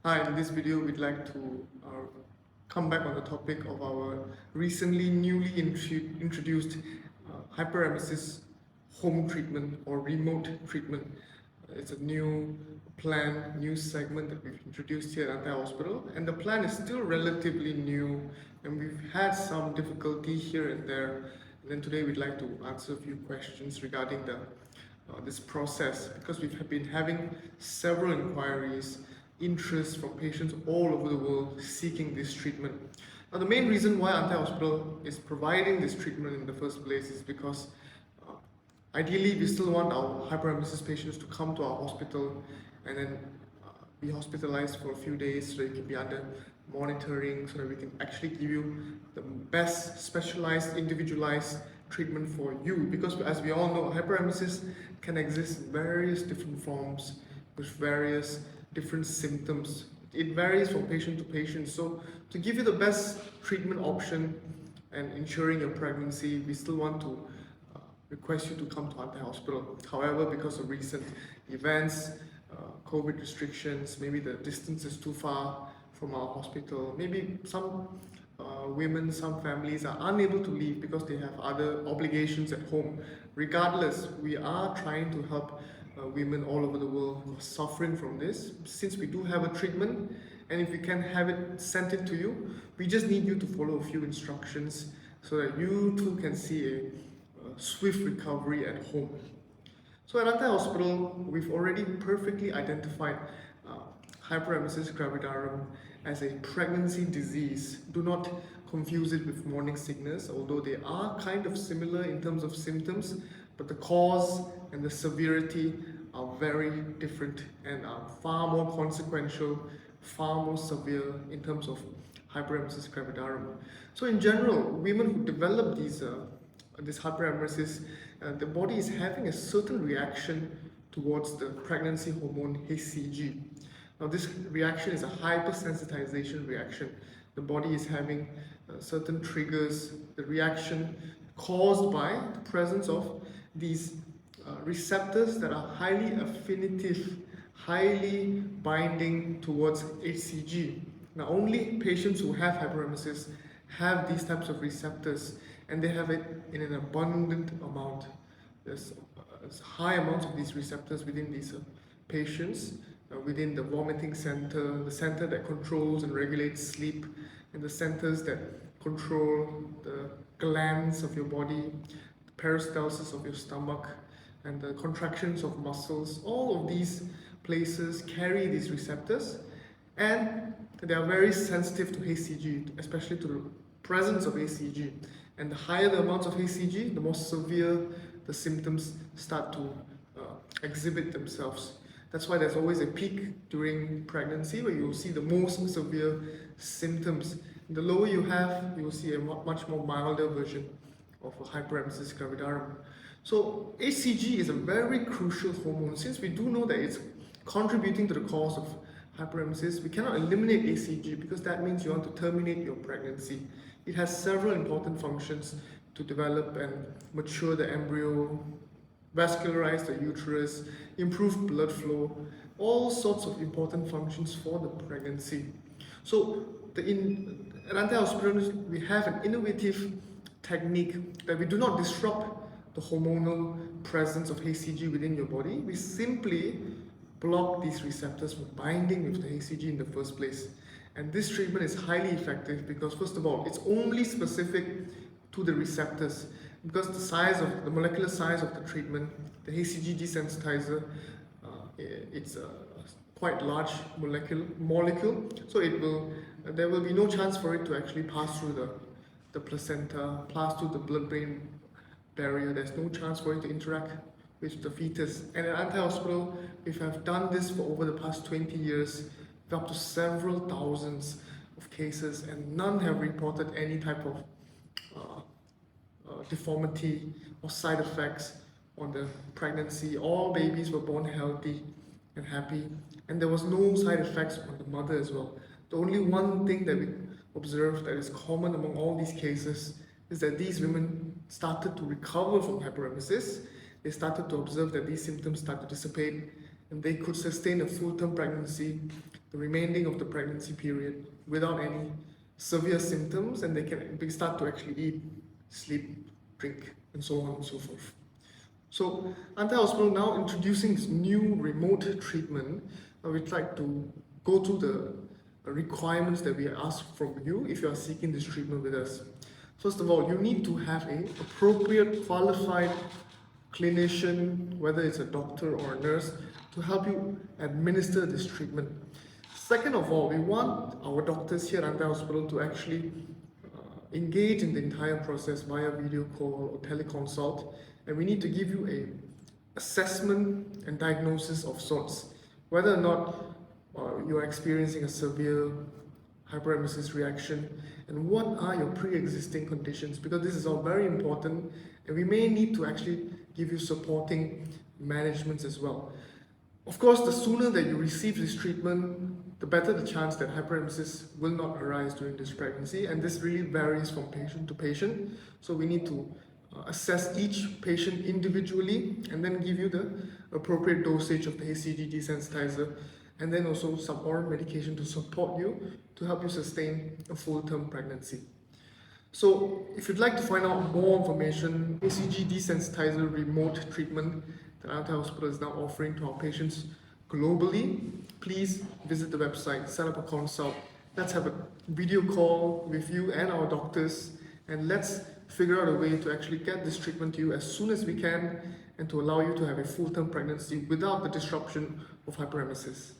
Hi, in this video, we'd like to come back on the topic of our recently newly introduced hyperemesis home treatment or remote treatment. It's a new plan, new segment that we've introduced here at Antai Hospital, and the plan is still relatively new, and we've had some difficulty here and there. And then today, we'd like to answer a few questions regarding this process because we've been having several inquiries, interest from patients all over the world seeking this treatment. Now, the main reason why Antai Hospital is providing this treatment in the first place is because ideally we still want our hyperemesis patients to come to our hospital and then be hospitalized for a few days so they can be under monitoring, so that we can actually give you the best specialized, individualized treatment for you. Because as we all know, hyperemesis can exist in various different forms with various different symptoms. It varies from patient to patient. So to give you the best treatment option and ensuring your pregnancy, we still want to request you to come to Antai Hospital. However, because of recent events, COVID restrictions, maybe the distance is too far from our hospital, maybe some women, some families are unable to leave because they have other obligations at home. Regardless, we are trying to help women all over the world who are suffering from this. Since we do have a treatment, and if we can have it sent in to you, we just need you to follow a few instructions so that you too can see a swift recovery at home. So at Antai Hospital, we've already perfectly identified Hyperemesis gravidarum as a pregnancy disease. Do not confuse it with morning sickness, although they are kind of similar in terms of symptoms, but the cause and the severity are very different and are far more consequential, far more severe in terms of Hyperemesis gravidarum. So in general, women who develop this hyperemesis, the body is having a certain reaction towards the pregnancy hormone hCG. Now this reaction is a hypersensitization reaction. The body is having certain triggers, the reaction caused by the presence of these receptors that are highly affinitive, highly binding towards hCG. Now only patients who have hyperemesis have these types of receptors, and they have it in an abundant amount. There's high amounts of these receptors within these patients, within the vomiting center, the center that controls and regulates sleep, and the centers that control the glands of your body, the peristalsis of your stomach, and the contractions of muscles. All of these places carry these receptors, and they are very sensitive to hCG, especially to the presence of hCG. And the higher the amounts of hCG, the more severe the symptoms start to exhibit themselves. That's why there's always a peak during pregnancy where you will see the most severe symptoms. The lower you have, you will see a much more milder version of a hyperemesis gravidarum. So hCG is a very crucial hormone. Since we do know that it's contributing to the cause of hyperemesis, we cannot eliminate hCG because that means you want to terminate your pregnancy. It has several important functions to develop and mature the embryo, vascularize the uterus, improve blood flow, all sorts of important functions for the pregnancy. So at Antai Hospital, we have an innovative technique that we do not disrupt the hormonal presence of hCG within your body. We simply block these receptors from binding with the hCG in the first place. And this treatment is highly effective because, first of all, it's only specific to the receptors. Because the molecular size of the treatment, the hCG desensitizer, it's a quite large molecule, so there will be no chance for it to actually pass through the placenta, pass through the blood-brain barrier. There's no chance for it to interact with the fetus. And at Antai Hospital, we have done this for over the past 20 years, up to several thousands of cases, and none have reported any type of deformity or side effects on the pregnancy. All babies were born healthy and happy, and there was no side effects on the mother as well. The only one thing that we observed that is common among all these cases is that these women started to recover from hyperemesis. They started to observe that these symptoms start to dissipate, and they could sustain a full-term pregnancy the remaining of the pregnancy period without any severe symptoms, and they can start to actually eat, sleep, drink, and so on and so forth. So Antai Hospital now introducing this new remote treatment. We'd like to go through the requirements that we ask from you if you are seeking this treatment with us. First of all, you need to have an appropriate qualified clinician, whether it's a doctor or a nurse, to help you administer this treatment. Second of all, we want our doctors here at Antai Hospital to actually engage in the entire process via video call or teleconsult, and we need to give you a assessment and diagnosis of sorts, whether or not you are experiencing a severe hyperemesis reaction, and what are your pre-existing conditions, because this is all very important, and we may need to actually give you supporting managements as well. Of course, the sooner that you receive this treatment, the better the chance that hyperemesis will not arise during this pregnancy, and this really varies from patient to patient. So we need to assess each patient individually and then give you the appropriate dosage of the hCG desensitizer, and then also some oral medication to support you to help you sustain a full-term pregnancy. So if you'd like to find out more information, hCG desensitizer remote treatment that Antai Hospital is now offering to our patients globally, please visit the website, set up a consult. Let's have a video call with you and our doctors, and let's figure out a way to actually get this treatment to you as soon as we can and to allow you to have a full-term pregnancy without the disruption of hyperemesis.